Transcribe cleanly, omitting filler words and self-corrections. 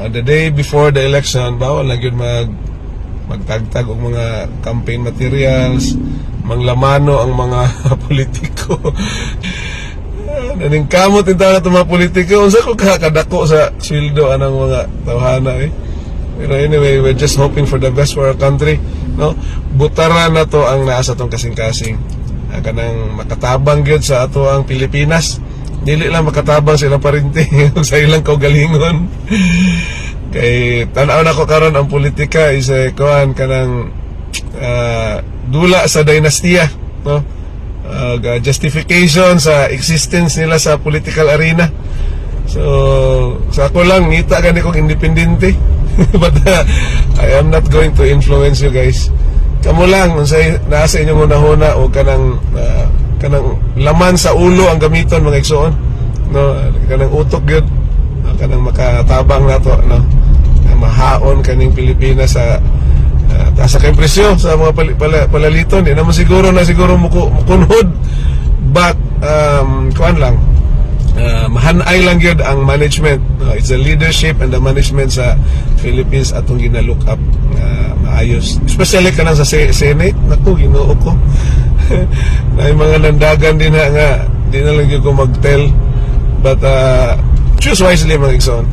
The day before the election, bawal na yun magtagtag og mga campaign materials, manglamano ang mga politiko. Naningkamot din tayo itong mga politiko. Unsa ko kakadako sa sweldo anang mga tawhana Pero anyway, we're just hoping for the best for our country, no? Butara na to ang naa sa tong kasing-kasing. Kanang makatabang gyud sa ato ang Pilipinas. Dili lang makatabang sila parinti sa ilang kaugalingon. Kay tan-aw na ko karon ang politika is kuan kanang dula sa dinastiya, no? Justification sa existence nila sa political arena. So sa ako lang ngita gani kong independente. But I am not going to influence you guys. Kamu lang unsay nasa inyong una-una o kanang laman sa ulo ang gamiton mga igsoon, no? Kanang utok gyud, kanang makatabang nato, no? Mahaon kaning Pilipinas sa taas sa presyo sa mga palaliton. Di naman siguro mukunhod, but kuan lang, mahanay lang yun ang management. It's the leadership and the management sa Philippines atong gina-look up maayos. Especially kanang sa Senate. Naku, ginoo ko. Na yung mga nandagan din nga di na lang yun ko mag-tell. But choose wisely mga igsoon.